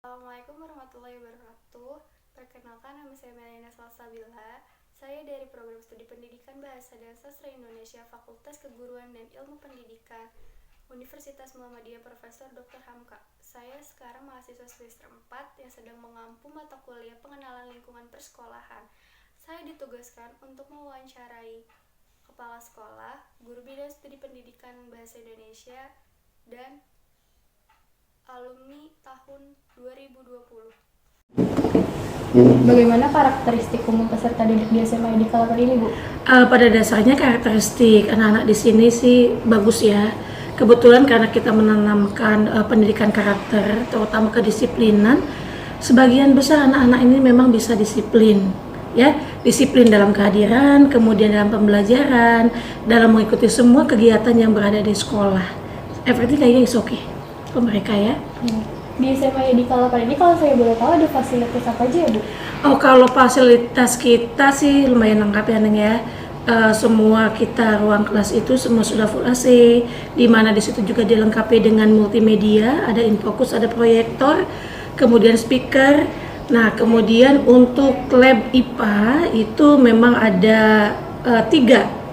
Assalamualaikum warahmatullahi wabarakatuh. Perkenalkan, nama saya Melina Salsabila. Saya dari Program Studi Pendidikan Bahasa dan Sastra Indonesia Fakultas Keguruan dan Ilmu Pendidikan Universitas Muhammadiyah Profesor Dr. Hamka. Saya sekarang mahasiswa semester 4 yang sedang mengampu mata kuliah pengenalan lingkungan persekolahan. Saya ditugaskan untuk mewawancarai kepala sekolah, guru bidang studi pendidikan bahasa Indonesia, dan alumni tahun 2020. Bagaimana karakteristik umum peserta didik di SMA di Kalapan ini, Bu? Pada dasarnya karakteristik anak-anak di sini sih bagus ya. Kebetulan karena kita menanamkan pendidikan karakter, terutama kedisiplinan, sebagian besar anak-anak ini memang bisa disiplin, ya, disiplin dalam kehadiran, kemudian dalam pembelajaran, dalam mengikuti semua kegiatan yang berada di sekolah. Everything kayaknya is okay ke mereka ya. Di SMA di Kalapan ini kalau saya boleh tahu ada fasilitas apa aja ya, Bu? Oh, kalau fasilitas kita sih lumayan lengkap ya, Neng ya. Semua kita ruang kelas itu semua sudah full AC, di mana di situ juga dilengkapi dengan multimedia, ada infocus, ada proyektor, kemudian speaker. Nah, kemudian untuk lab IPA itu memang ada 3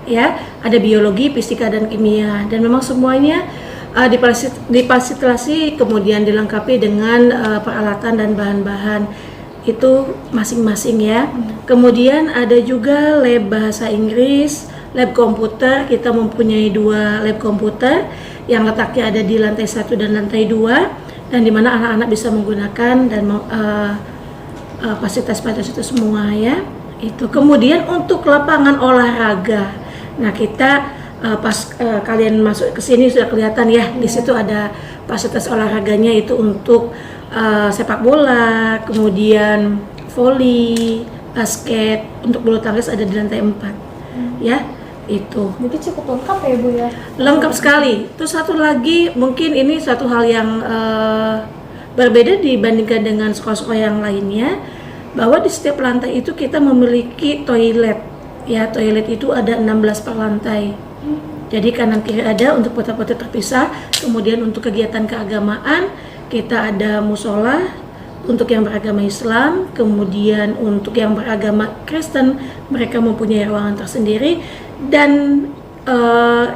ya, ada biologi, fisika dan kimia, dan memang semuanya difasilitasi kemudian dilengkapi dengan peralatan dan bahan-bahan itu masing-masing ya. Kemudian ada juga lab bahasa Inggris, lab komputer. Kita mempunyai 2 lab komputer yang letaknya ada di lantai 1 dan lantai 2, dan dimana anak-anak bisa menggunakan dan fasilitas-fasilitas itu semua ya. Itu kemudian untuk lapangan olahraga. Nah, kita pas kalian masuk ke sini sudah kelihatan ya, di situ ada fasilitas olahraganya itu untuk sepak bola, kemudian voli, basket, untuk bulu tangkis ada di lantai 4 ya. Itu Jadi cukup lengkap ya, Bu ya? lengkap sekali. Terus satu lagi, mungkin ini satu hal yang berbeda dibandingkan dengan sekolah-sekolah yang lainnya, bahwa di setiap lantai itu kita memiliki toilet ya. Toilet itu ada 16 per lantai. Jadi kanan kiri ada untuk foto-foto terpisah. Kemudian untuk kegiatan keagamaan kita ada musola untuk yang beragama Islam, kemudian untuk yang beragama Kristen mereka mempunyai ruangan tersendiri, dan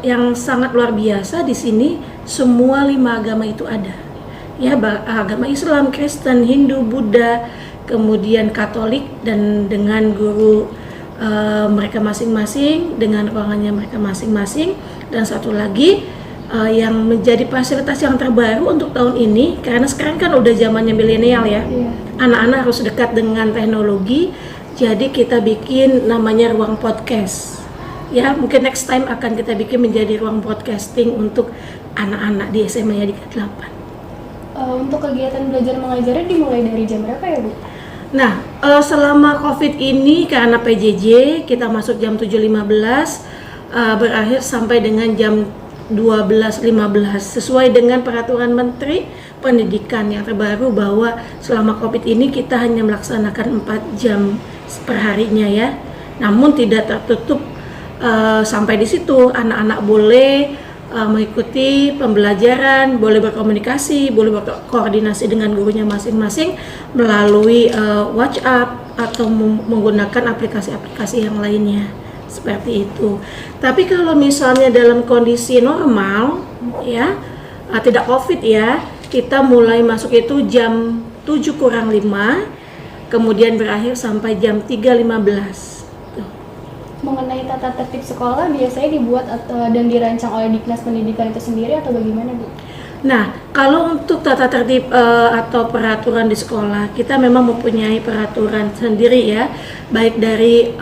yang sangat luar biasa di sini semua 5 agama itu ada. Ya, agama Islam, Kristen, Hindu, Buddha, kemudian Katolik, dan dengan guru mereka masing-masing dengan ruangannya mereka masing-masing. Dan satu lagi yang menjadi fasilitas yang terbaru untuk tahun ini, karena sekarang kan udah zamannya milenial ya, anak-anak harus dekat dengan teknologi, jadi kita bikin namanya ruang podcast ya. Mungkin next time akan kita bikin menjadi ruang podcasting untuk anak-anak di SMA ya di K8. Untuk kegiatan belajar mengajarnya dimulai dari jam berapa ya, Bu? Nah, selama COVID ini karena PJJ kita masuk jam 7.15, berakhir sampai dengan jam 12.15 sesuai dengan peraturan Menteri Pendidikan yang terbaru, bahwa selama COVID ini kita hanya melaksanakan 4 jam per harinya ya. Namun tidak tertutup sampai di situ, anak-anak boleh mengikuti pembelajaran, boleh berkomunikasi, boleh berkoordinasi dengan gurunya masing-masing melalui WhatsApp atau menggunakan aplikasi-aplikasi yang lainnya seperti itu. Tapi kalau misalnya dalam kondisi normal ya, tidak COVID ya, kita mulai masuk itu jam 7:05, kemudian berakhir sampai jam 3.15. Mengenai tata tertib sekolah biasanya dibuat dan dirancang oleh Dinas Pendidikan itu sendiri atau bagaimana, Bu? Nah, kalau untuk tata tertib atau peraturan di sekolah, kita memang mempunyai peraturan sendiri ya, baik dari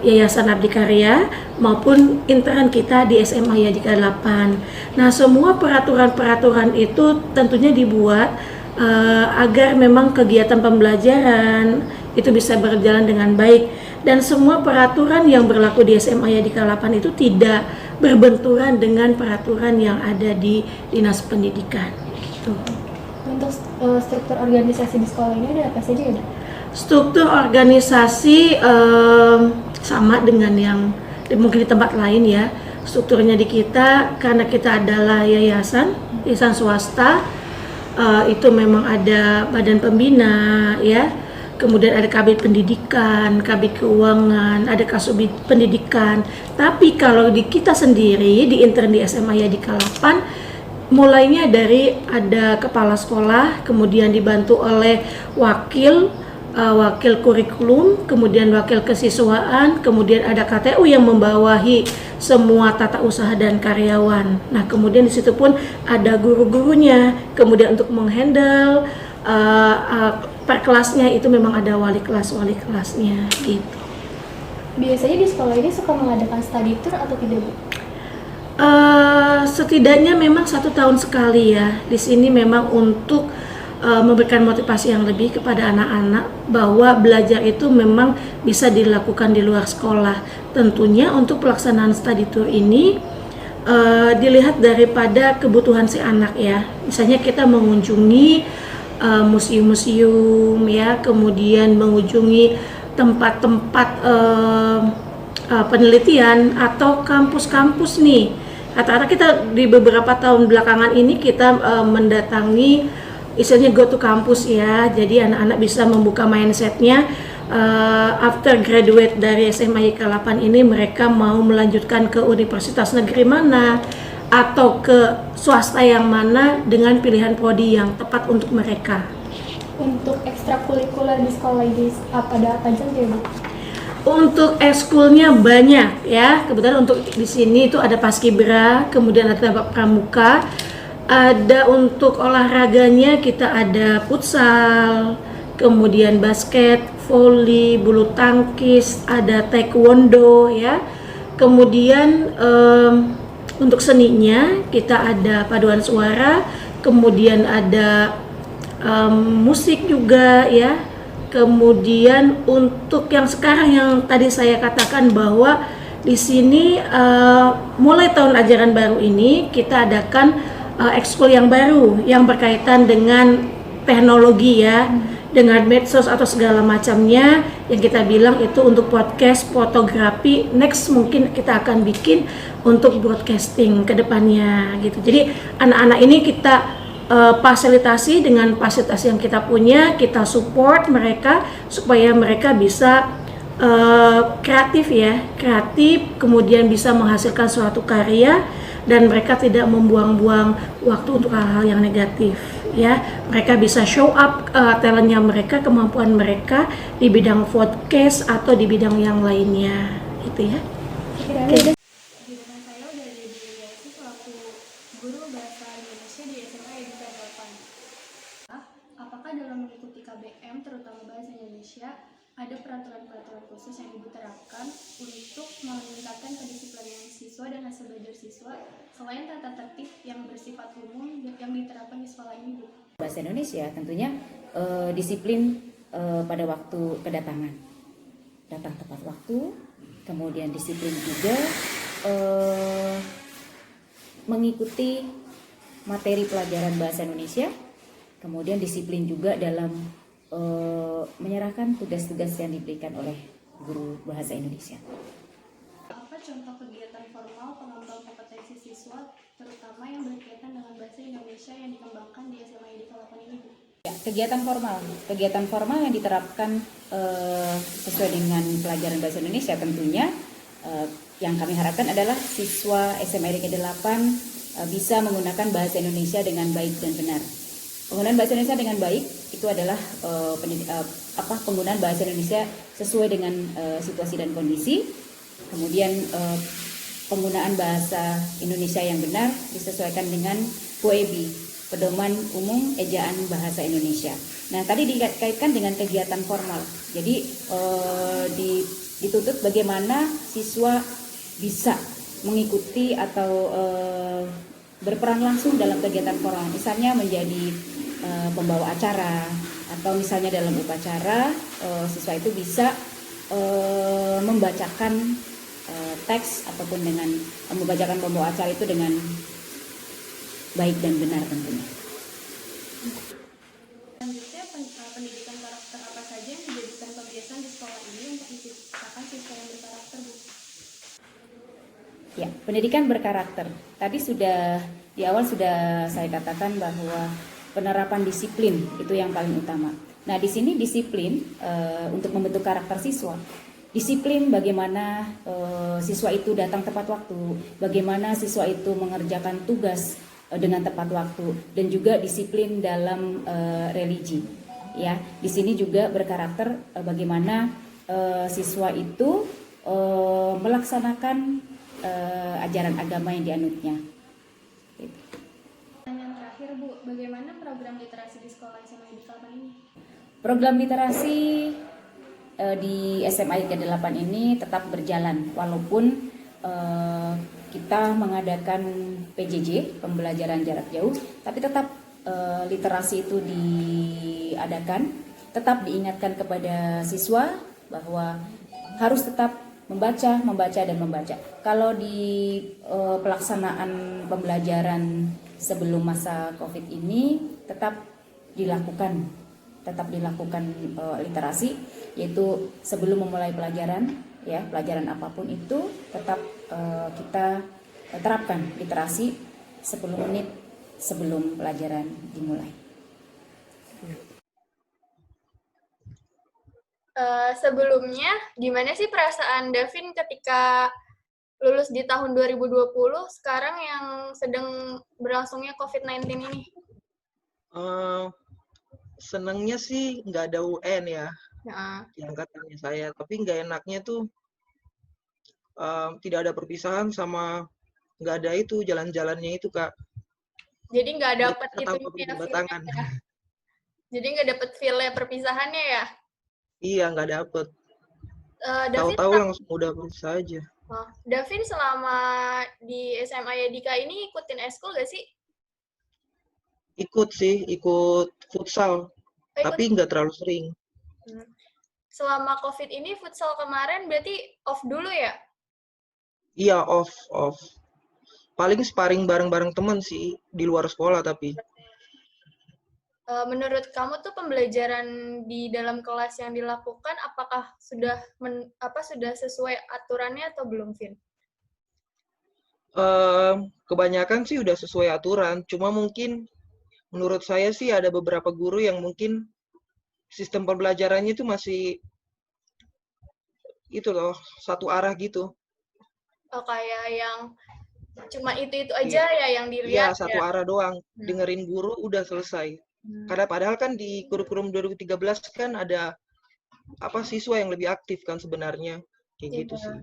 Yayasan Abdikarya maupun intern kita di SMA Yadika 8. Nah, semua peraturan-peraturan itu tentunya dibuat agar memang kegiatan pembelajaran itu bisa berjalan dengan baik, dan semua peraturan yang berlaku di SMA Yadika 8 itu tidak berbenturan dengan peraturan yang ada di Dinas Pendidikan. Gitu. Untuk struktur organisasi di sekolah ini ada apa saja ya, Bu? Struktur organisasi sama dengan yang mungkin di tempat lain ya. Strukturnya di kita, karena kita adalah yayasan swasta, itu memang ada badan pembina ya, kemudian ada kabit pendidikan, kabit keuangan, ada kasubit pendidikan. Tapi kalau di kita sendiri di intern di SMA Yadika 8, mulainya dari ada kepala sekolah, kemudian dibantu oleh wakil kurikulum, kemudian wakil kesiswaan, kemudian ada KTU yang membawahi semua tata usaha dan karyawan. Nah, kemudian di situ pun ada guru-gurunya, kemudian untuk menghandle per kelasnya itu memang ada wali kelasnya gitu. Biasanya di sekolah ini suka mengadakan study tour atau tidak, Bu? Setidaknya memang 1 tahun sekali ya. Di sini memang untuk memberikan motivasi yang lebih kepada anak-anak bahwa belajar itu memang bisa dilakukan di luar sekolah. Tentunya untuk pelaksanaan study tour ini dilihat daripada kebutuhan si anak ya. Misalnya kita mengunjungi museum-museum ya, kemudian mengunjungi tempat-tempat penelitian atau kampus-kampus nih. Rata-rata kita di beberapa tahun belakangan ini kita mendatangi istilahnya go to kampus ya, jadi anak-anak bisa membuka mindsetnya after graduate dari SMA YK 8 ini mereka mau melanjutkan ke universitas negeri mana atau ke swasta yang mana dengan pilihan prodi yang tepat untuk mereka. Untuk ekstrakurikuler di sekolah ini ada apa aja ya, Bu? Untuk ekskulnya banyak ya, kebetulan untuk di sini itu ada paskibra, kemudian ada pramuka. Ada untuk olahraganya kita ada futsal, kemudian basket, voli, bulu tangkis, ada taekwondo ya. Kemudian untuk seninya kita ada paduan suara, kemudian ada musik juga ya. Kemudian untuk yang sekarang yang tadi saya katakan bahwa di sini mulai tahun ajaran baru ini kita adakan ekskul yang baru yang berkaitan dengan teknologi ya, dengan medsos atau segala macamnya yang kita bilang itu untuk podcast, fotografi. Next mungkin kita akan bikin untuk broadcasting ke depannya gitu. Jadi anak-anak ini kita fasilitasi dengan fasilitas yang kita punya, kita support mereka supaya mereka bisa kreatif ya, kemudian bisa menghasilkan suatu karya dan mereka tidak membuang-buang waktu untuk hal-hal yang negatif ya. Mereka bisa show up talentnya mereka, kemampuan mereka di bidang podcast atau di bidang yang lainnya gitu ya. Kehidupan saya udah jadi Yesi selaku guru bahasa Indonesia di SMA Yadika 8. Apakah dalam mengikuti KBM terutama bahasa Indonesia ada peraturan-peraturan khusus yang diterapkan untuk meningkatkan kedisiplinan siswa dan hasil belajar siswa selain tata tertib yang bersifat umum yang diterapkan di sekolah ini, Bu? Bahasa Indonesia tentunya disiplin pada waktu kedatangan, datang tepat waktu, kemudian disiplin juga mengikuti materi pelajaran bahasa Indonesia, kemudian disiplin juga dalam menyerahkan tugas-tugas yang diberikan oleh guru bahasa Indonesia. Apa contoh kegiatan formal pengembangan kompetensi siswa terutama yang berkaitan dengan bahasa Indonesia yang dikembangkan di SMA Yadika 8 ini, Bu? Ya, kegiatan formal yang diterapkan sesuai dengan pelajaran bahasa Indonesia tentunya yang kami harapkan adalah siswa SMA Yadika 8 bisa menggunakan bahasa Indonesia dengan baik dan benar. Penggunaan bahasa Indonesia dengan baik itu adalah penggunaan bahasa Indonesia sesuai dengan situasi dan kondisi. Kemudian penggunaan bahasa Indonesia yang benar disesuaikan dengan PUEB, Pedoman Umum Ejaan Bahasa Indonesia. Nah, tadi dikaitkan dengan kegiatan formal. Jadi dituntut bagaimana siswa bisa mengikuti atau berperan langsung dalam kegiatan formal. Misalnya menjadi pembawa acara atau misalnya dalam upacara siswa itu bisa membacakan teks ataupun dengan membacakan pembawa acara itu dengan baik dan benar tentunya. Selanjutnya, pendidikan karakter apa saja yang dijadikan kebiasaan di sekolah ini untuk menciptakan siswa yang berkarakter, Bu? Ya, pendidikan berkarakter. Tadi di awal sudah saya katakan bahwa penerapan disiplin itu yang paling utama. Nah, di sini disiplin untuk membentuk karakter siswa. Disiplin bagaimana siswa itu datang tepat waktu, bagaimana siswa itu mengerjakan tugas dengan tepat waktu, dan juga disiplin dalam religi. Ya, di sini juga berkarakter bagaimana siswa itu melaksanakan ajaran agama yang dianutnya. Pertanyaan terakhir Bu, bagaimana program literasi di sekolah SMA di Kalapan ini? Program literasi di SMA ke-8 ini tetap berjalan walaupun kita mengadakan PJJ, pembelajaran jarak jauh, tapi tetap literasi itu diadakan, tetap diingatkan kepada siswa bahwa harus tetap membaca dan membaca. Kalau di pelaksanaan pembelajaran sebelum masa COVID ini tetap dilakukan literasi, yaitu sebelum memulai pelajaran, ya pelajaran apapun itu tetap kita terapkan literasi 10 menit sebelum pelajaran dimulai. Sebelumnya, gimana sih perasaan Davin ketika lulus di tahun 2020, sekarang yang sedang berlangsungnya COVID-19 ini? Senengnya sih nggak ada UN ya, Nah, di angkatannya saya. Tapi nggak enaknya tuh tidak ada perpisahan sama nggak ada itu jalan-jalannya itu, Kak. jadi nggak dapat Kita itu tahu feel-nya berdatangan. ya? Jadi nggak dapat feel-nya perpisahannya ya? Iya, nggak dapet. Davin, Tahu-tahu langsung udah berusaha aja. Davin selama di SMA Yadika ini ikutin eskul gak sih? Ikut sih, ikut futsal. Ikut. Tapi nggak terlalu sering. Selama COVID ini futsal kemarin berarti off dulu ya? Iya, off. Paling sparring bareng-bareng temen sih, di luar sekolah tapi. Menurut kamu tuh pembelajaran di dalam kelas yang dilakukan apakah sudah sudah sesuai aturannya atau belum, Vin? Kebanyakan sih udah sesuai aturan, cuma mungkin menurut saya sih ada beberapa guru yang mungkin sistem pembelajarannya itu masih itu loh, satu arah gitu. Kayak yang cuma itu aja ya yang Iya, dilihat satu ya? arah doang. Dengerin guru udah selesai. Karena padahal kan di kurikulum 2013 kan ada siswa yang lebih aktif kan sebenarnya. Kayak gitu sih.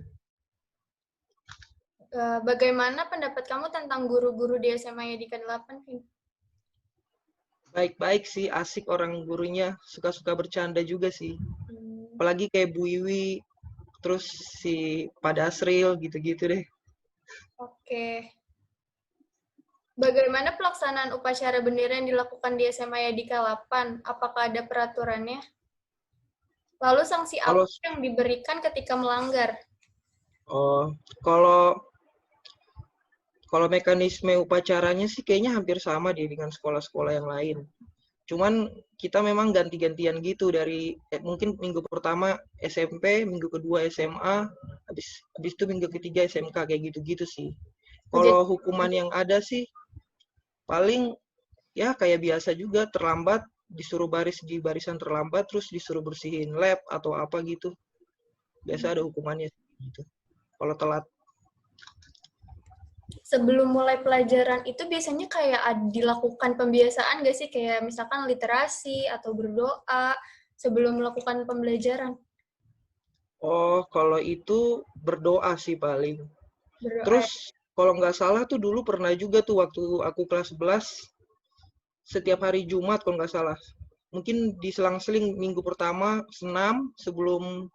Bagaimana pendapat kamu tentang guru-guru di SMA Yadika 8, Vin? Baik-baik sih, asik orang gurunya, suka-suka bercanda juga sih. Apalagi kayak Bu Iwi, terus si Pak Dasril, gitu-gitu deh. Oke. Bagaimana pelaksanaan upacara bendera yang dilakukan di SMA Yadika 8? Apakah ada peraturannya? Lalu sanksi apa yang diberikan ketika melanggar? Kalau mekanisme upacaranya sih kayaknya hampir sama deh dengan sekolah-sekolah yang lain. Cuman kita memang ganti-gantian gitu dari mungkin minggu pertama SMP, minggu kedua SMA, habis itu minggu ketiga SMK kayak gitu-gitu sih. Kalau hukuman yang ada sih paling ya kayak biasa juga, terlambat disuruh baris di barisan terlambat, terus disuruh bersihin lab atau apa gitu. Biasa ada hukumannya gitu. Kalau telat. Sebelum mulai pelajaran itu biasanya kayak dilakukan pembiasaan nggak sih? Kayak misalkan literasi atau berdoa sebelum melakukan pembelajaran? Kalau itu berdoa sih paling. Berdoa. Terus kalau nggak salah tuh dulu pernah juga tuh waktu aku kelas 11, setiap hari Jumat kalau nggak salah. Mungkin diselang-seling minggu pertama senam sebelum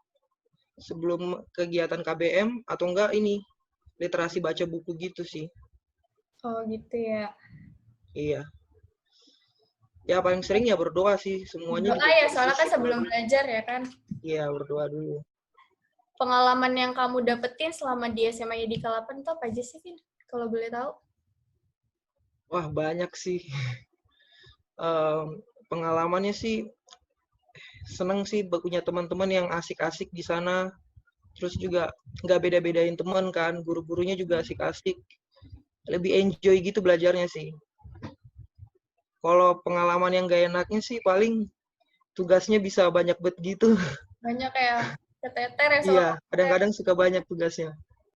kegiatan KBM atau enggak ini literasi baca buku gitu sih. Oh gitu ya. Iya. Ya paling sering ya berdoa sih semuanya. Berdoa ya, soalnya kan sebelum belajar ya kan. Iya, berdoa dulu. Pengalaman yang kamu dapetin selama di SMA Yadika 8 tuh apa aja sih, Vin? Kalau boleh tahu? Wah, banyak sih. Pengalamannya sih seneng sih punya teman-teman yang asik-asik di sana. Terus juga nggak beda-bedain teman kan, guru-gurunya juga asik-asik. Lebih enjoy gitu belajarnya sih. Kalau pengalaman yang gak enaknya sih paling tugasnya bisa banyak bet gitu. Banyak kayak keteter ya Iya, soalnya. kadang-kadang suka banyak tugasnya.